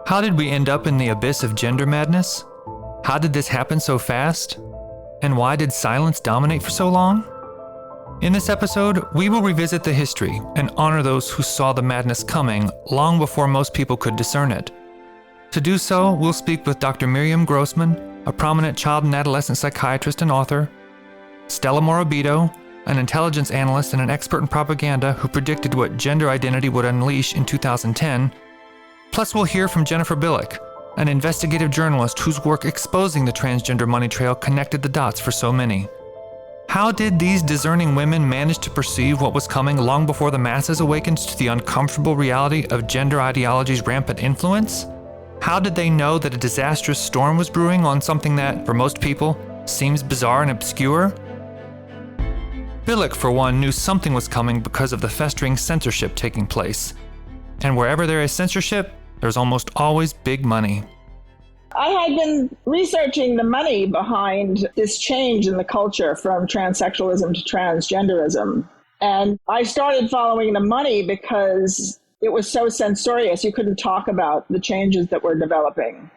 How did we end up in the abyss of gender madness? How did this happen so fast? And why did silence dominate for so long? In this episode, we will revisit the history and honor those who saw the madness coming long before most people could discern it. To do so, we'll speak with Dr. Miriam Grossman, a prominent child and adolescent psychiatrist and author, Stella Morabito, an intelligence analyst and an expert in propaganda who predicted what gender identity would unleash in 2010. Plus, we'll hear from Jennifer Billick, an investigative journalist whose work exposing the transgender money trail connected the dots for so many. How did these discerning women manage to perceive what was coming long before the masses awakened to the uncomfortable reality of gender ideology's rampant influence? How did they know that a disastrous storm was brewing on something that, for most people, seems bizarre and obscure? Billick, for one, knew something was coming because of the festering censorship taking place. And wherever there is censorship, there's almost always big money. I had been researching the money behind this change in the culture from transsexualism to transgenderism. And I started following the money because it was so censorious. You couldn't talk about the changes that were developing.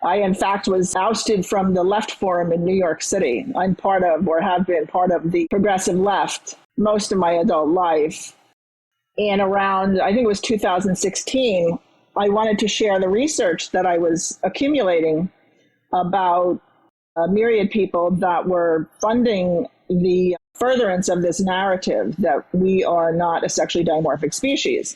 I, in fact, was ousted from the Left Forum in New York City. I'm part of, or have been part of, the progressive left most of my adult life. And around, I think it was 2016, I wanted to share the research that I was accumulating about a myriad people that were funding the furtherance of this narrative that we are not a sexually dimorphic species.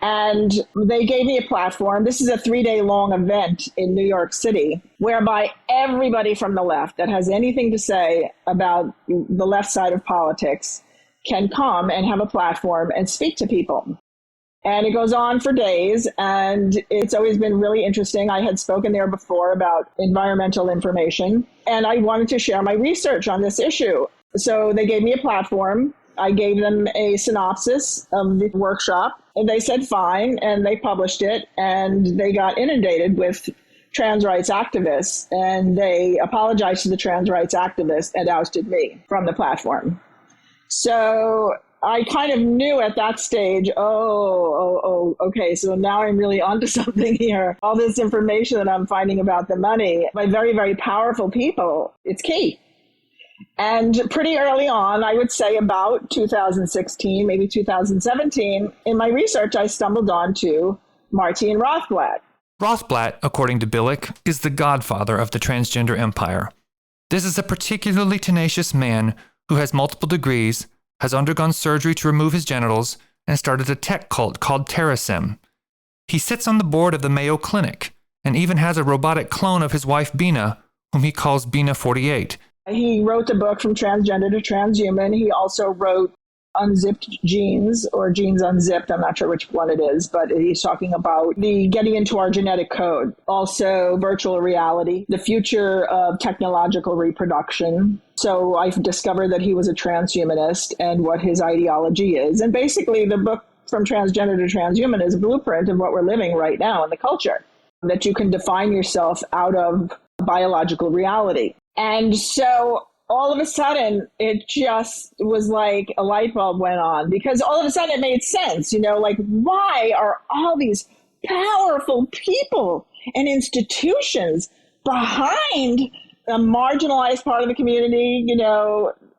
And they gave me a platform. This is a 3-day long event in New York City, whereby everybody from the left that has anything to say about the left side of politics can come and have a platform and speak to people. And it goes on for days, and it's always been really interesting. I had spoken there before about environmental information, and I wanted to share my research on this issue. So they gave me a platform. I gave them a synopsis of the workshop, and they said fine, and they published it, and they got inundated with trans rights activists, and they apologized to the trans rights activists and ousted me from the platform. So I kind of knew at that stage, okay, so now I'm really onto something here. All this information that I'm finding about the money by very, very powerful people, it's key. And pretty early on, I would say about 2016, maybe 2017, in my research, I stumbled onto Martine Rothblatt. Rothblatt, according to Billick, is the godfather of the transgender empire. This is a particularly tenacious man who has multiple degrees, has undergone surgery to remove his genitals, and started a tech cult called Terrasem. He sits on the board of the Mayo Clinic, and even has a robotic clone of his wife Bina, whom he calls Bina 48. He wrote the book From Transgender to Transhuman. He also wrote Unzipped Genes, or Genes Unzipped. I'm not sure which one it is, but he's talking about the getting into our genetic code. Also, virtual reality, the future of technological reproduction. So I've discovered that he was a transhumanist and what his ideology is. And basically, the book From Transgender to Transhuman is a blueprint of what we're living right now in the culture, that you can define yourself out of biological reality. And so all of a sudden, it just was like a light bulb went on, because all of a sudden it made sense, like, why are all these powerful people and institutions behind a marginalized part of the community?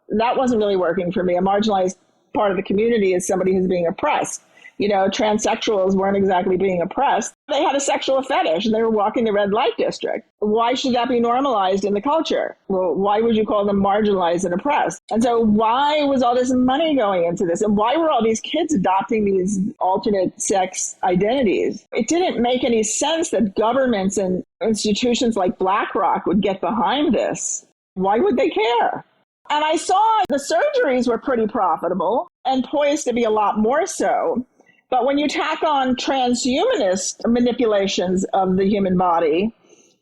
That wasn't really working for me. A marginalized part of the community is somebody who's being oppressed. Transsexuals weren't exactly being oppressed. They had a sexual fetish and they were walking the red light district. Why should that be normalized in the culture? Well, why would you call them marginalized and oppressed? And so why was all this money going into this? And why were all these kids adopting these alternate sex identities? It didn't make any sense that governments and institutions like BlackRock would get behind this. Why would they care? And I saw the surgeries were pretty profitable and poised to be a lot more so. But when you tack on transhumanist manipulations of the human body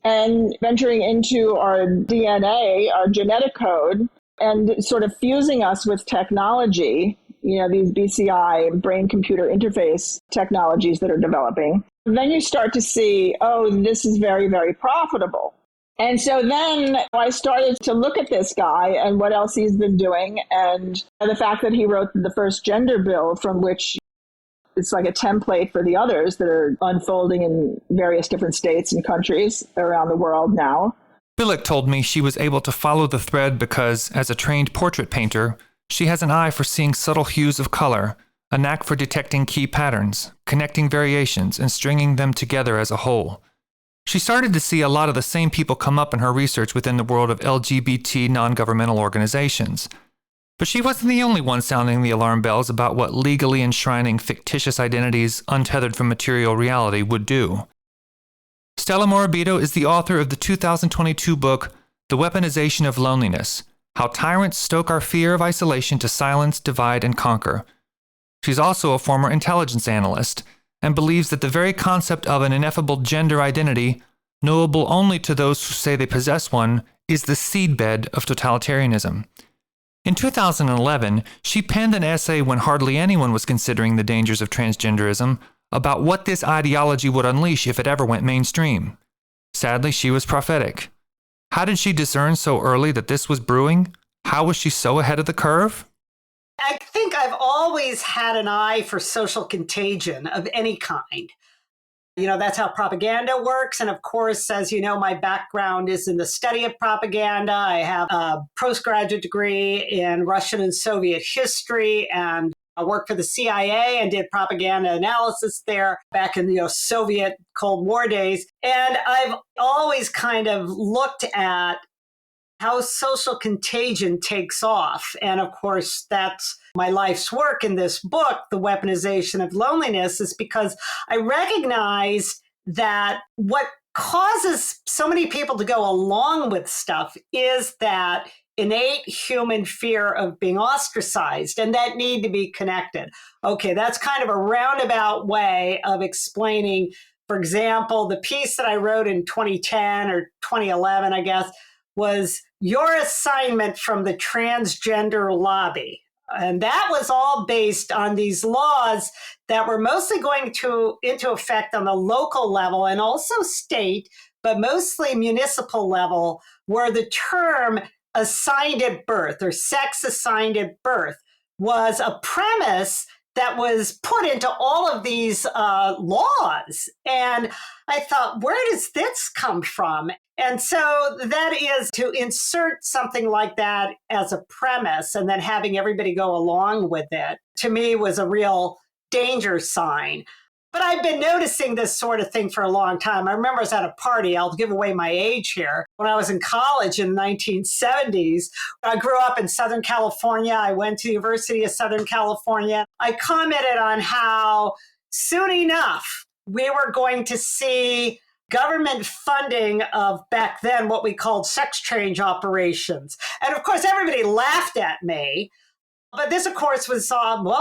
and venturing into our DNA, our genetic code, and sort of fusing us with technology, these BCI, brain-computer interface technologies that are developing, then you start to see, this is very, very profitable. And so then I started to look at this guy and what else he's been doing, and the fact that he wrote the first gender bill, from which It's like a template for the others that are unfolding in various different states and countries around the world now. Billick told me she was able to follow the thread because, as a trained portrait painter, she has an eye for seeing subtle hues of color, a knack for detecting key patterns, connecting variations, and stringing them together as a whole. She started to see a lot of the same people come up in her research within the world of LGBT non-governmental organizations. But she wasn't the only one sounding the alarm bells about what legally enshrining fictitious identities untethered from material reality would do. Stella Morabito is the author of the 2022 book, The Weaponization of Loneliness: How Tyrants Stoke Our Fear of Isolation to Silence, Divide, and Conquer. She's also a former intelligence analyst and believes that the very concept of an ineffable gender identity, knowable only to those who say they possess one, is the seedbed of totalitarianism. In 2011, she penned an essay when hardly anyone was considering the dangers of transgenderism about what this ideology would unleash if it ever went mainstream. Sadly, she was prophetic. How did she discern so early that this was brewing? How was she so ahead of the curve? I think I've always had an eye for social contagion of any kind. That's how propaganda works. And of course, as you know, my background is in the study of propaganda. I have a postgraduate degree in Russian and Soviet history, and I worked for the CIA and did propaganda analysis there back in the Soviet Cold War days. And I've always kind of looked at how social contagion takes off. And of course, that's my life's work in this book, The Weaponization of Loneliness, is because I recognize that what causes so many people to go along with stuff is that innate human fear of being ostracized and that need to be connected. Okay, that's kind of a roundabout way of explaining, for example, the piece that I wrote in 2010 or 2011, I guess, was Your Assignment from the Transgender Lobby. And that was all based on these laws that were mostly going into effect on the local level and also state, but mostly municipal level, where the term assigned at birth or sex assigned at birth was a premise that was put into all of these laws. And I thought, where does this come from? And so that is to insert something like that as a premise and then having everybody go along with it, to me, was a real danger sign. But I've been noticing this sort of thing for a long time. I remember I was at a party, I'll give away my age here, when I was in college in the 1970s. I grew up in Southern California. I went to the University of Southern California. I commented on how soon enough we were going to see government funding of, back then, what we called sex change operations. And of course, everybody laughed at me. But this, of course, was,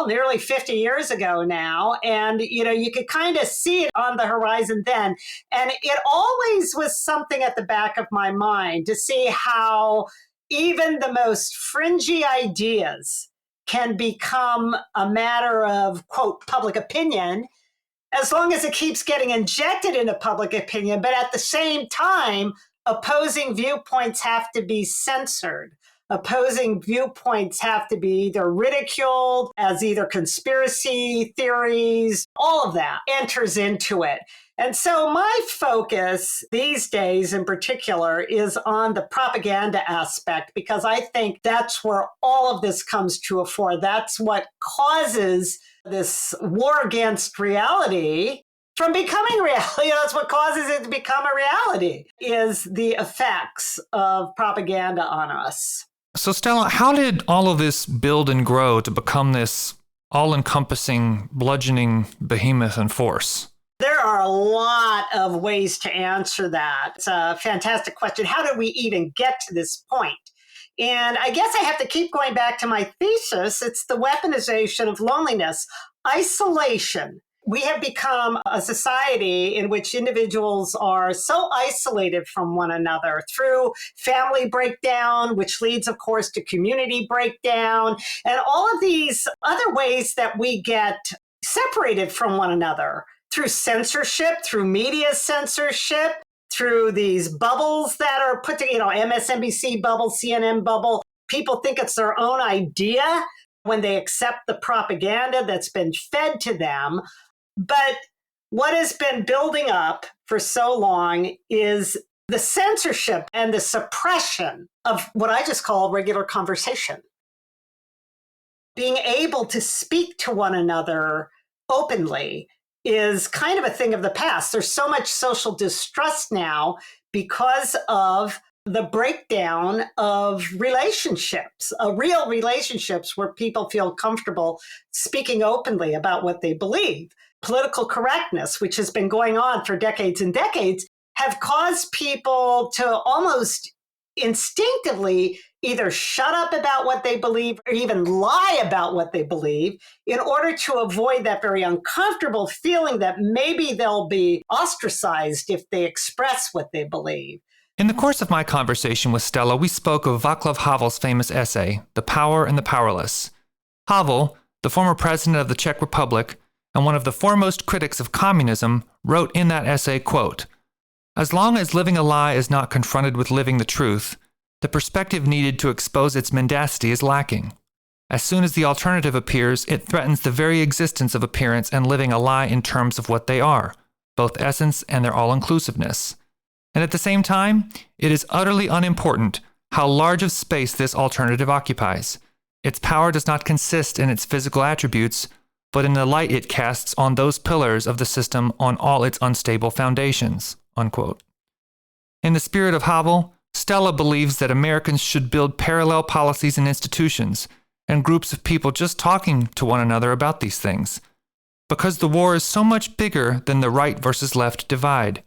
nearly 50 years ago now. And, you could kind of see it on the horizon then. And it always was something at the back of my mind to see how even the most fringy ideas can become a matter of, quote, public opinion, as long as it keeps getting injected into public opinion. But at the same time, opposing viewpoints have to be censored. Opposing viewpoints have to be either ridiculed as either conspiracy theories. All of that enters into it. And so my focus these days in particular is on the propaganda aspect, because I think that's where all of this comes to a fore. That's what causes this war against reality from becoming reality. That's what causes it to become a reality, is the effects of propaganda on us. So Stella, how did all of this build and grow to become this all-encompassing, bludgeoning behemoth and force? There are a lot of ways to answer that. It's a fantastic question. How did we even get to this point? And I guess I have to keep going back to my thesis. It's the weaponization of loneliness, isolation. We have become a society in which individuals are so isolated from one another through family breakdown, which leads, of course, to community breakdown, and all of these other ways that we get separated from one another through censorship, through media censorship, through these bubbles that are put together, MSNBC bubble, CNN bubble. People think it's their own idea. when they accept the propaganda that's been fed to them. But what has been building up for so long is the censorship and the suppression of what I just call regular conversation. Being able to speak to one another openly is kind of a thing of the past. There's so much social distrust now because of the breakdown of relationships, real relationships where people feel comfortable speaking openly about what they believe. Political correctness, which has been going on for decades and decades, have caused people to almost instinctively either shut up about what they believe or even lie about what they believe in order to avoid that very uncomfortable feeling that maybe they'll be ostracized if they express what they believe. In the course of my conversation with Stella, we spoke of Václav Havel's famous essay, The Power and the Powerless. Havel, the former president of the Czech Republic and one of the foremost critics of communism, wrote in that essay, quote, "As long as living a lie is not confronted with living the truth, the perspective needed to expose its mendacity is lacking. As soon as the alternative appears, it threatens the very existence of appearance and living a lie in terms of what they are, both essence and their all-inclusiveness. And at the same time, it is utterly unimportant how large of space this alternative occupies. Its power does not consist in its physical attributes, but in the light it casts on those pillars of the system on all its unstable foundations." Unquote. In the spirit of Havel, Stella believes that Americans should build parallel policies and institutions, and groups of people just talking to one another about these things. Because the war is so much bigger than the right versus left divide.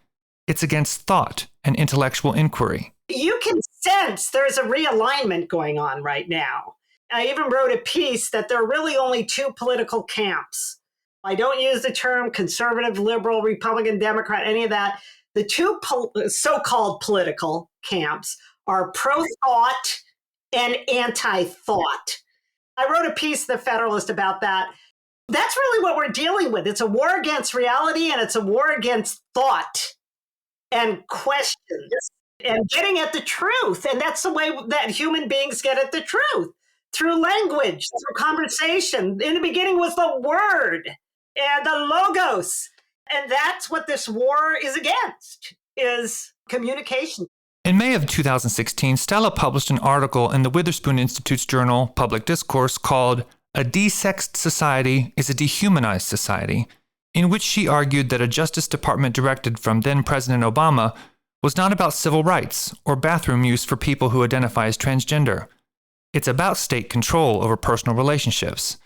It's against thought and intellectual inquiry. You can sense there's a realignment going on right now. I even wrote a piece that there are really only two political camps. I don't use the term conservative, liberal, Republican, Democrat, any of that. The two so-called political camps are pro-thought and anti-thought. I wrote a piece in The Federalist about that. That's really what we're dealing with. It's a war against reality and it's a war against thought and questions and getting at the truth. And that's the way that human beings get at the truth, through language, through conversation. In the beginning was the word and the logos. And that's what this war is against, is communication. In May of 2016, Stella published an article in the Witherspoon Institute's journal, Public Discourse, called "A Desexed Society is a Dehumanized Society," in which she argued that a Justice Department directive from then-President Obama was not about civil rights or bathroom use for people who identify as transgender. It's about state control over personal relationships.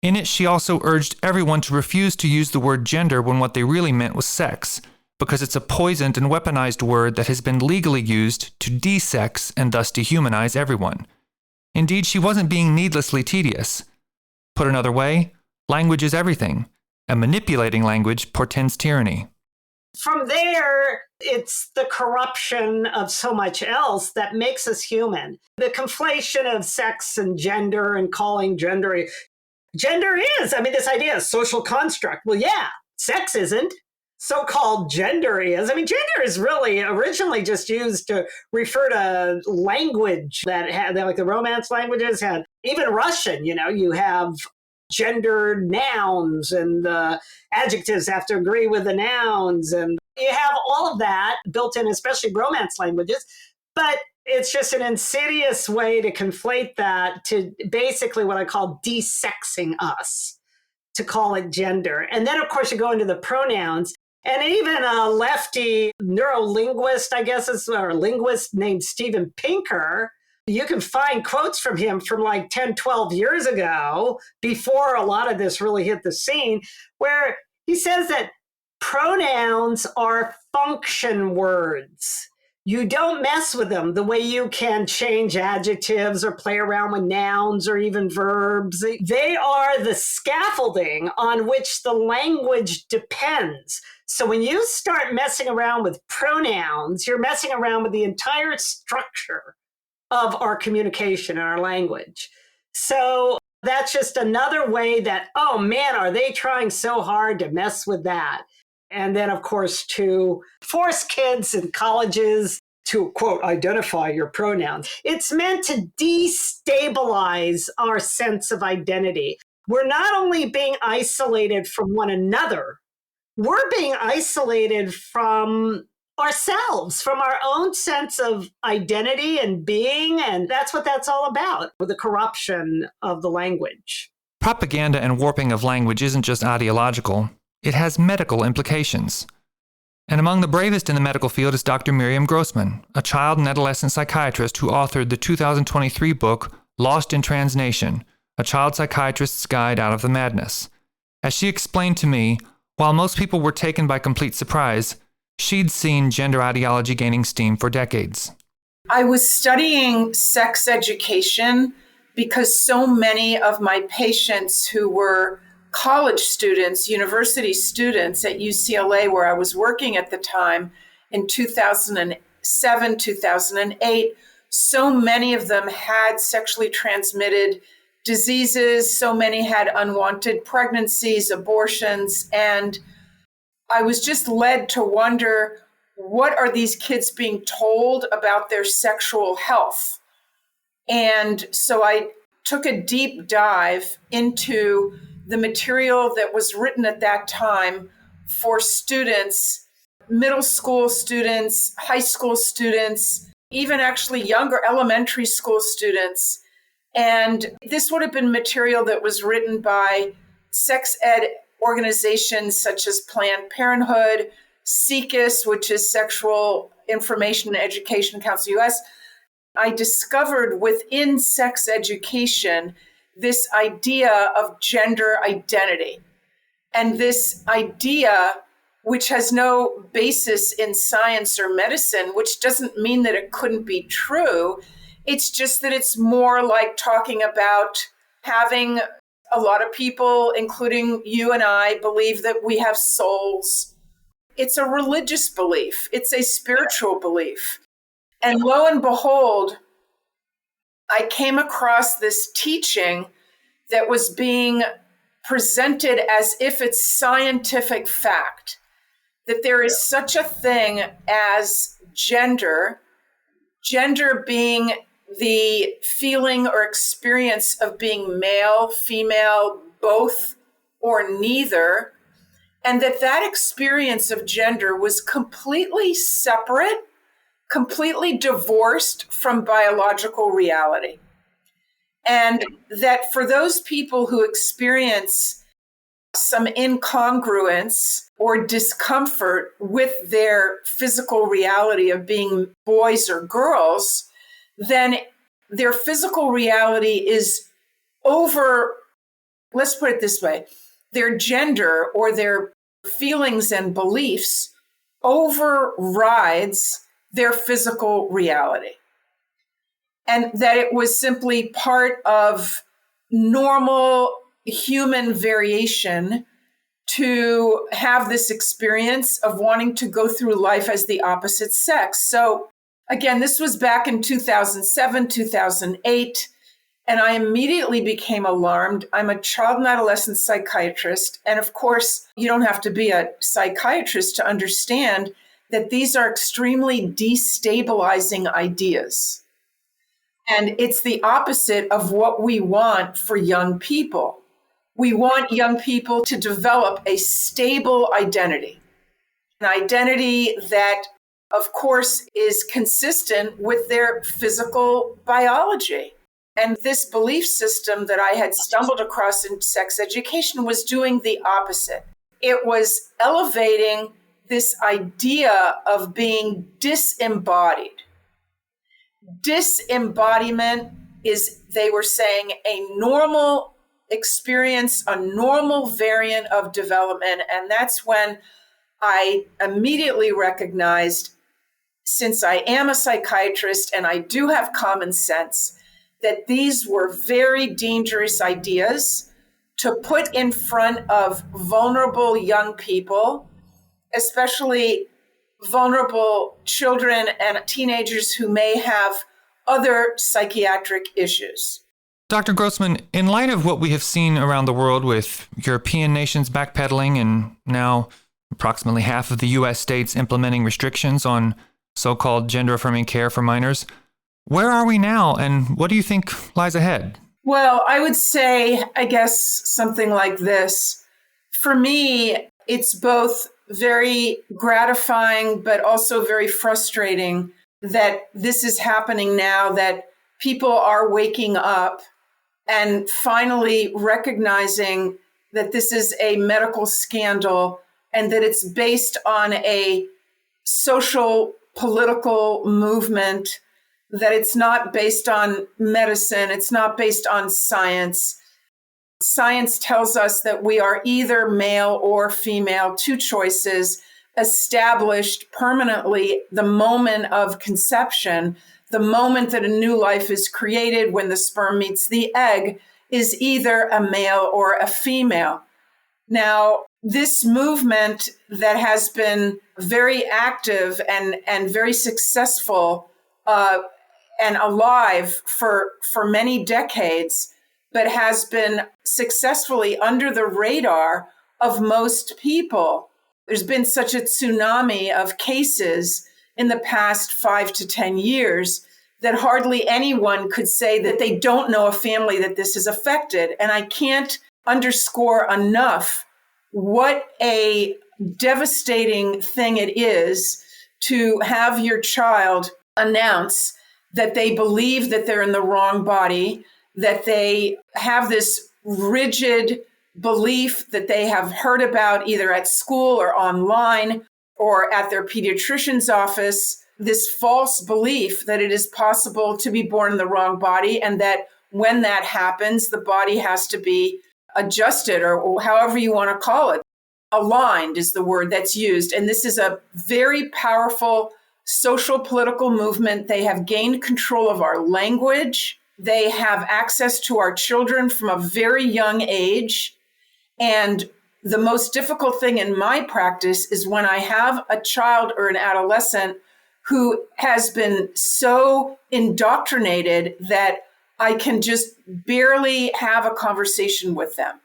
In it, she also urged everyone to refuse to use the word gender when what they really meant was sex, because it's a poisoned and weaponized word that has been legally used to desex and thus dehumanize everyone. Indeed, she wasn't being needlessly tedious. Put another way, language is everything, and manipulating language portends tyranny. From there, it's the corruption of so much else that makes us human. The conflation of sex and gender and calling gender is, this idea of social construct. Well, yeah, sex isn't. So-called gender is. Gender is really originally just used to refer to language that had, like the Romance languages had, even Russian, you have gendered nouns and the adjectives have to agree with the nouns. And you have all of that built in, especially Romance languages. But it's just an insidious way to conflate that to basically what I call desexing us, to call it gender. And then, of course, you go into the pronouns. And even a lefty neurolinguist, or linguist named Steven Pinker, you can find quotes from him from like 10, 12 years ago, before a lot of this really hit the scene, where he says that pronouns are function words. You don't mess with them the way you can change adjectives or play around with nouns or even verbs. They are the scaffolding on which the language depends. So when you start messing around with pronouns, you're messing around with the entire structure of our communication and our language. So that's just another way that, oh man, are they trying so hard to mess with that? And then, of course, to force kids in colleges to, quote, identify your pronouns. It's meant to destabilize our sense of identity. We're not only being isolated from one another, we're being isolated from ourselves, from our own sense of identity and being. And that's what that's all about, with the corruption of the language. Propaganda and warping of language isn't just ideological, it has medical implications. And among the bravest in the medical field is Dr. Miriam Grossman, a child and adolescent psychiatrist who authored the 2023 book Lost in Transnation, A Child Psychiatrist's Guide Out of the Madness. As she explained to me, while most people were taken by complete surprise, she'd seen gender ideology gaining steam for decades. I was studying sex education because so many of my patients who were college students, university students at UCLA, where I was working at the time in 2007, 2008, so many of them had sexually transmitted diseases, so many had unwanted pregnancies, abortions, and I was just led to wonder, what are these kids being told about their sexual health? And so I took a deep dive into the material that was written at that time for students, middle school students, high school students, even actually younger elementary school students. And this would have been material that was written by sex ed organizations such as Planned Parenthood, SIECUS, which is Sexual Information and Education Council US. I discovered within sex education this idea of gender identity. And this idea, which has no basis in science or medicine, which doesn't mean that it couldn't be true. It's just that it's more like talking about having a lot of people, including you and I, believe that we have souls. It's a religious belief. It's a spiritual belief. And lo and behold, I came across this teaching that was being presented as if it's scientific fact, that there is such a thing as gender being the feeling or experience of being male, female, both, or neither, and that experience of gender was completely separate, completely divorced from biological reality. And that for those people who experience some incongruence or discomfort with their physical reality of being boys or girls, then their physical reality is over, let's put it this way, their gender or their feelings and beliefs overrides their physical reality. And that it was simply part of normal human variation to have this experience of wanting to go through life as the opposite sex. So again, this was back in 2007, 2008, and I immediately became alarmed. I'm a child and adolescent psychiatrist. And of course, you don't have to be a psychiatrist to understand that these are extremely destabilizing ideas. And it's the opposite of what we want for young people. We want young people to develop a stable identity, an identity that, of course, is consistent with their physical biology. And this belief system that I had stumbled across in sex education was doing the opposite. It was elevating this idea of being disembodied. Disembodiment is, they were saying, a normal experience, a normal variant of development. And that's when I immediately recognized, since I am a psychiatrist and I do have common sense, that these were very dangerous ideas to put in front of vulnerable young people, especially vulnerable children and teenagers who may have other psychiatric issues. Dr. Grossman, in light of what we have seen around the world with European nations backpedaling and now approximately half of the U.S. states implementing restrictions on so-called gender-affirming care for minors. Where are we now, and what do you think lies ahead? Well, I would say, I guess, something like this. For me, it's both very gratifying, but also very frustrating that this is happening now, that people are waking up and finally recognizing that this is a medical scandal and that it's based on a social political movement, that it's not based on medicine, it's not based on science. Science tells us that we are either male or female, two choices established permanently the moment of conception, the moment that a new life is created, when the sperm meets the egg, is either a male or a female. Now, this movement that has been very active and very successful and alive for many decades, but has been successfully under the radar of most people. There's been such a tsunami of cases in the past 5 to 10 years that hardly anyone could say that they don't know a family that this has affected. And I can't underscore enough what a devastating thing it is to have your child announce that they believe that they're in the wrong body, that they have this rigid belief that they have heard about either at school or online or at their pediatrician's office, this false belief that it is possible to be born in the wrong body, and that when that happens, the body has to be adjusted, or however you want to call it. Aligned is the word that's used. And this is a very powerful social political movement. They have gained control of our language. They have access to our children from a very young age. And the most difficult thing in my practice is when I have a child or an adolescent who has been so indoctrinated that I can just barely have a conversation with them,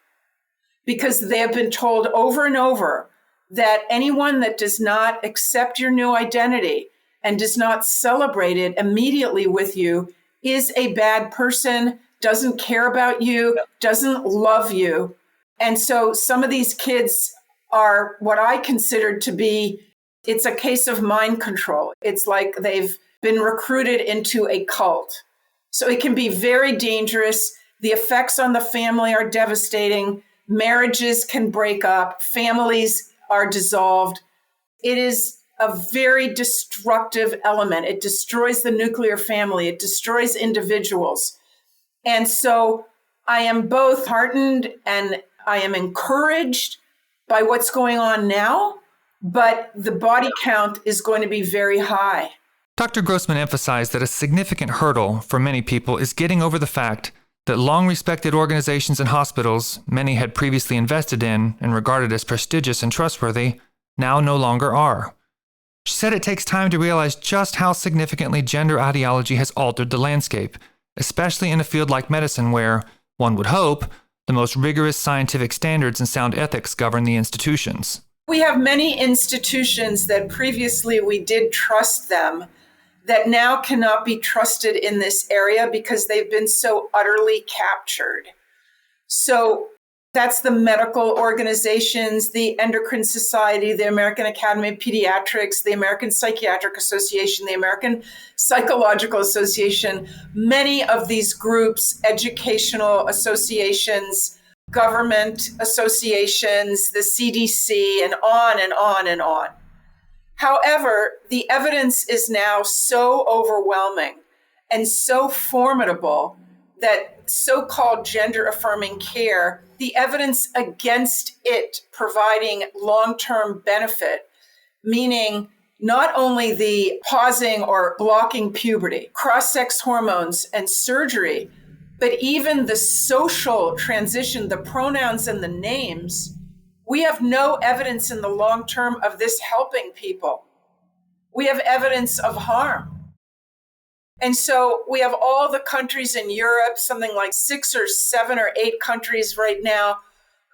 because they have been told over and over that anyone that does not accept your new identity and does not celebrate it immediately with you is a bad person, doesn't care about you, doesn't love you. And so some of these kids are what I consider to be, it's a case of mind control. It's like they've been recruited into a cult. So it can be very dangerous. The effects on the family are devastating. Marriages can break up. Families are dissolved. It is a very destructive element. It destroys the nuclear family. It destroys individuals. And so I am both heartened and I am encouraged by what's going on now, but the body count is going to be very high. Dr. Grossman emphasized that a significant hurdle for many people is getting over the fact that long-respected organizations and hospitals many had previously invested in and regarded as prestigious and trustworthy now no longer are. She said it takes time to realize just how significantly gender ideology has altered the landscape, especially in a field like medicine where, one would hope, the most rigorous scientific standards and sound ethics govern the institutions. We have many institutions that previously we did trust them that now cannot be trusted in this area because they've been so utterly captured. So that's the medical organizations, the Endocrine Society, the American Academy of Pediatrics, the American Psychiatric Association, the American Psychological Association, many of these groups, educational associations, government associations, the CDC, and on and on and on. However, the evidence is now so overwhelming and so formidable that so-called gender-affirming care, the evidence against it providing long-term benefit, meaning not only the pausing or blocking puberty, cross-sex hormones and surgery, but even the social transition, the pronouns and the names, we have no evidence in the long term of this helping people. We have evidence of harm. And so we have all the countries in Europe, something like 6 or 7 or 8 countries right now,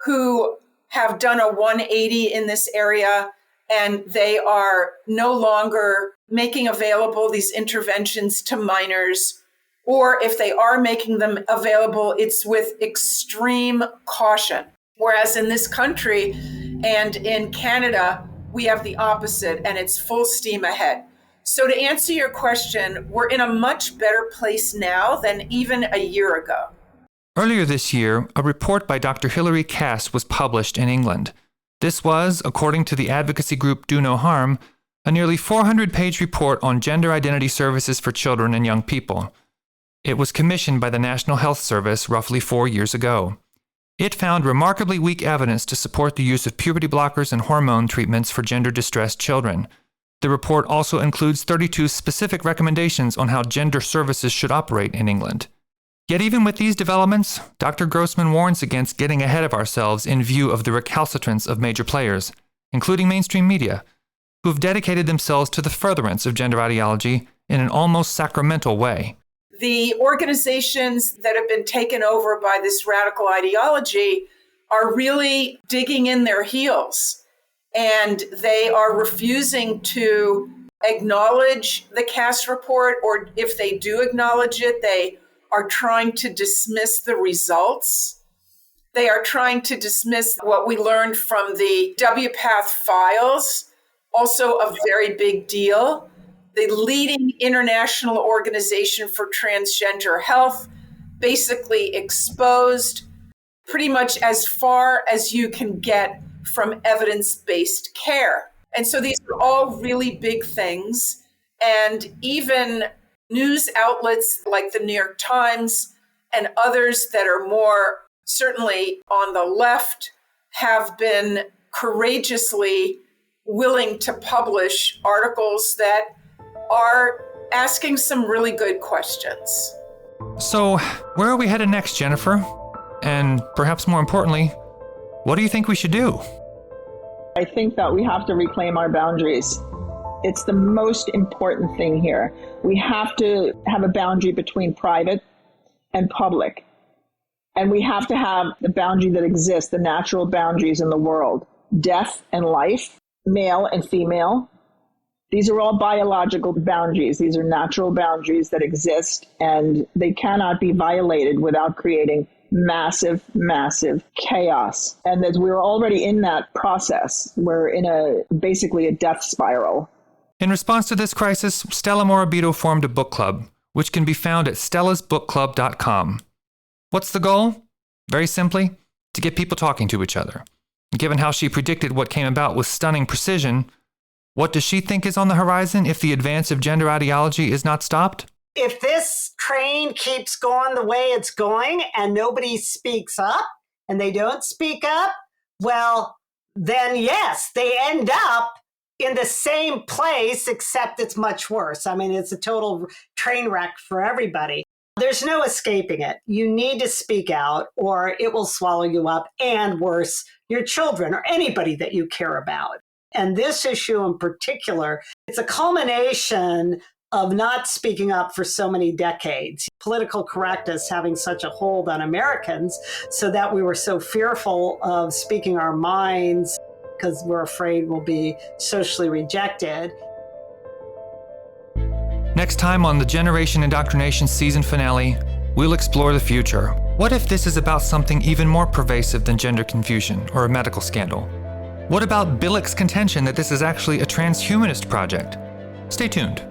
who have done a 180 in this area and they are no longer making available these interventions to minors, or if they are making them available, it's with extreme caution. Whereas in this country and in Canada, we have the opposite, and it's full steam ahead. So to answer your question, we're in a much better place now than even a year ago. Earlier this year, a report by Dr. Hilary Cass was published in England. This was, according to the advocacy group Do No Harm, a nearly 400-page report on gender identity services for children and young people. It was commissioned by the National Health Service roughly 4 years ago. It found remarkably weak evidence to support the use of puberty blockers and hormone treatments for gender-distressed children. The report also includes 32 specific recommendations on how gender services should operate in England. Yet even with these developments, Dr. Grossman warns against getting ahead of ourselves in view of the recalcitrance of major players, including mainstream media, who have dedicated themselves to the furtherance of gender ideology in an almost sacramental way. The organizations that have been taken over by this radical ideology are really digging in their heels, and they are refusing to acknowledge the Cass report, or if they do acknowledge it, they are trying to dismiss the results. They are trying to dismiss what we learned from the WPATH files, also a very big deal. The leading international organization for transgender health basically exposed pretty much as far as you can get from evidence-based care. And so these are all really big things. And even news outlets like the New York Times and others that are more certainly on the left have been courageously willing to publish articles that are asking some really good questions. So, where are we headed next, Jennifer? And perhaps more importantly, what do you think we should do? I think that we have to reclaim our boundaries. It's the most important thing here. We have to have a boundary between private and public. And we have to have the boundary that exists, the natural boundaries in the world. Death and life, male and female. These are all biological boundaries. These are natural boundaries that exist, and they cannot be violated without creating massive, massive chaos. And as we're already in that process, we're in basically a death spiral. In response to this crisis, Stella Morabito formed a book club, which can be found at stellasbookclub.com. What's the goal? Very simply, to get people talking to each other. Given how she predicted what came about with stunning precision, what does she think is on the horizon if the advance of gender ideology is not stopped? If this train keeps going the way it's going and nobody speaks up and they don't speak up, well, then yes, they end up in the same place, except it's much worse. I mean, it's a total train wreck for everybody. There's no escaping it. You need to speak out or it will swallow you up, and worse, your children or anybody that you care about. And this issue in particular, it's a culmination of not speaking up for so many decades. Political correctness having such a hold on Americans so that we were so fearful of speaking our minds because we're afraid we'll be socially rejected. Next time on the Generation Indoctrination season finale, we'll explore the future. What if this is about something even more pervasive than gender confusion or a medical scandal? What about Billick's contention that this is actually a transhumanist project? Stay tuned.